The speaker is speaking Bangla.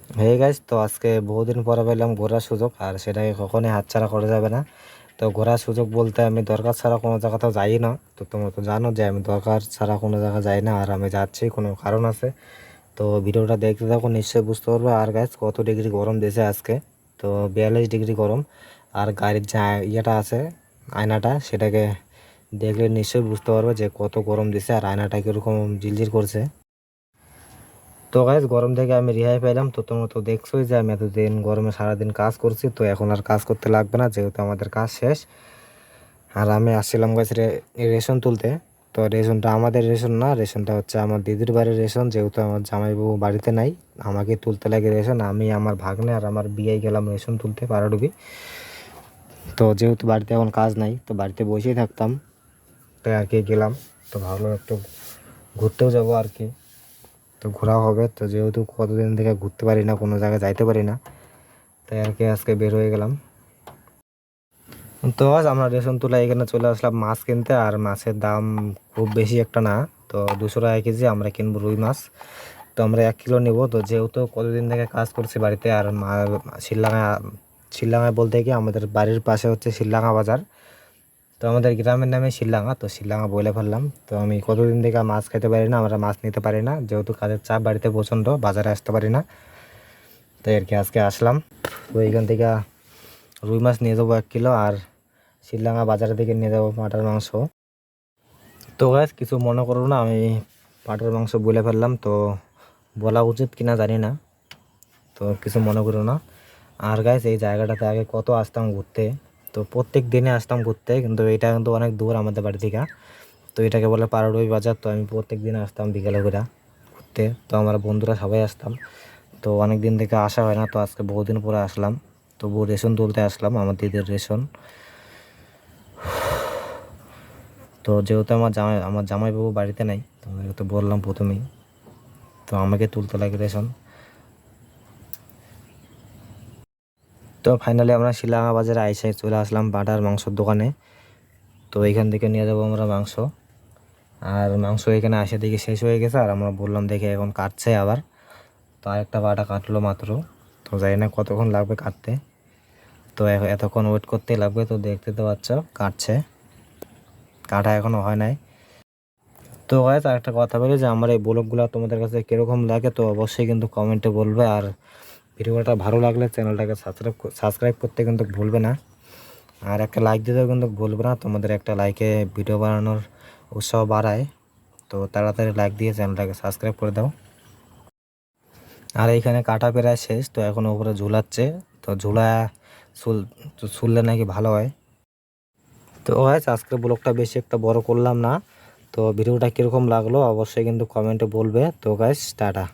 হে গাইস, তো আজকে বহুদিন পরে পেলাম ঘোরার সুযোগ, আর সেটাকে কখনোই হাতছাড়া করা যাবে না। তো ঘোরার সুযোগ বলতে আমি দরকার ছাড়া কোনো জায়গাতেও যাই না। তো তোমরা তো জানো যে আমি দরকার ছাড়া কোনো জায়গা যাই না, আর আমি যাচ্ছি কোনো কারণ আছে। তো ভিডিওটা দেখতে থাকো, নিশ্চয়ই বুঝতে পারবে। আর গাইস, কত ডিগ্রি গরম দিয়েছে আজকে, তো 42 ডিগ্রি গরম। আর গাড়ির যে ইয়েটা আছে, আয়নাটা, সেটাকে দেখলে নিশ্চয়ই বুঝতে পারবে যে কত গরম দিছে আর আয়নাটা কীরকম জিলজিল করছে। তো গাইজ, গরম থেকে আমি রেহাই পাইলাম। তো তোমরা তো দেখছোই যে আমি এতদিন গরমে সারাদিন কাজ করছি, তো এখন আর কাজ করতে লাগবে না, যেহেতু আমাদের কাজ শেষ। আর আমি আসছিলাম গাইজ রেশন তুলতে। তো রেশনটা আমাদের রেশন না, রেশনটা হচ্ছে আমার দিদির বাড়ির রেশন, যেহেতু আমার জামাইবাবু বাড়িতে নাই। আমাকে তুলতে লাগে রেশন, আমি, আমার ভাগ্নে আর আমার বিয়ে গেলাম রেশন তুলতে পারাডুবি। তো যেহেতু বাড়িতে এখন কাজ নাই, তো বাড়িতে বসেই থাকতাম, তাই আর কি গেলাম। তো ভাবলাম একটু ঘুরতেও যাবো আর কি, তো ঘোরা হবে। তো যেহেতু কতদিন থেকে ঘুরতে পারি না, কোনো জায়গায় যাইতে পারি না, তাই আর কি আজকে বের হয়ে গেলাম। তো আজ আমরা রেশন তুলা এখানে চলে আসলাম মাছ কিনতে। আর মাছের দাম খুব বেশি একটা না, তো 200 টাকা কেজি। আমরা কিনবো রুই মাছ, তো আমরা 1 কিলো নেব। তো যেহেতু কতদিন থেকে কাজ করছি বাড়িতে, আর শিলডাঙ্গা, শিলডাঙ্গায় বলতে কি আমাদের বাড়ির পাশে হচ্ছে শিলডাঙ্গা বাজার। তো আমাদের গ্রামের নামে শিলডাঙ্গা, তো শিলডাঙ্গা বলে ফেললাম। তো আমি কতদিন থেকে মাছ খেতে পারি না, আমরা মাছ নিতে পারি না, যেহেতু কাজের চাপ বাড়িতে প্রচণ্ড, বাজারে আসতে পারি না। তাই আর কি আজকে আসলাম। তো এইখান থেকে রুই মাছ নিয়ে যাবো 1 কিলো, আর শিলডাঙ্গা বাজারের দিকে নিয়ে যাবো পাঁঠার মাংস। তো গাইস, কিছু মনে করো না, আমি পাঁঠার মাংস বলে ফেললাম, তো বলা উচিত কিনা জানি না, তো কিছু মনে করো না। আর গাইস, এই জায়গাটাতে আগে কত আসতাম ঘুরতে, তো প্রত্যেক দিনে আসতাম ঘুরতে, কিন্তু এটা কিন্তু অনেক দূর আমাদের বাড়ি থেকে। তো এটাকে বলে পারড়ই বাজার। তো আমি প্রত্যেক দিন আসতাম বিকেলে করে ঘুরতে, তো আমার বন্ধুরা সবাই আসতাম। তো অনেক দিন থেকে আসা হয় না, তো আজকে বহুদিন পরে আসলাম। তবু রেশন তুলতে আসলাম, আমার দিদির রেশন। তো যেহেতু আমার জামাইবাবু বাড়িতে নাই, তোমাদেরকে তো বললাম প্রথমেই, তো আমাকে তুলতে লাগে রেশন। তো ফাইনালি আমরা শিলাঙা বাজারে আইসাই চলে আসলাম পাঁঠার মাংসর দোকানে। তো এইখান থেকে নিয়ে যাবো আমরা মাংস। আর মাংস এখানে আসে দেখি শেষ হয়ে গেছে, আর আমরা বললাম দেখে এখন কাটছে আবার। তো আরেকটা পাটা কাটলো মাত্র, তো জানি না কতক্ষণ লাগবে কাটতে। তো এতক্ষণ ওয়েট করতেই লাগবে। তো দেখতে তো পাচ্ছ কাটছে, কাটা এখনও হয় নাই। তো গাইস, আরেকটা কথা বলি যে আমার এই ব্লগগুলো তোমাদের কাছে কীরকম লাগে, তো অবশ্যই কিন্তু কমেন্টে বলবে। আর ভিডিওটা ভালো লাগলে চ্যানেলটাকে সাবস্ক্রাইব করতে কিন্তু ভুলবে না, আর একটা লাইক দিতেও কিন্তু ভুলবে না। তোমাদের একটা লাইকে ভিডিও বানানোর উৎসাহ বাড়ায়, তো তাড়াতাড়ি লাইক দিয়ে চ্যানেলটাকে সাবস্ক্রাইব করে দাও। আর এইখানে কাটা প্রায় শেষ, তো এখন উপরে ঝুলাচ্ছে। তো ঝুললে নাকি ভালো হয়। তো গাইস, আজকের ব্লগটা বেশি একটা বড় করলাম না, তো ভিডিওটা কীরকম লাগলো অবশ্যই কিন্তু কমেন্টে বলবে। তো গাইস, টাটা।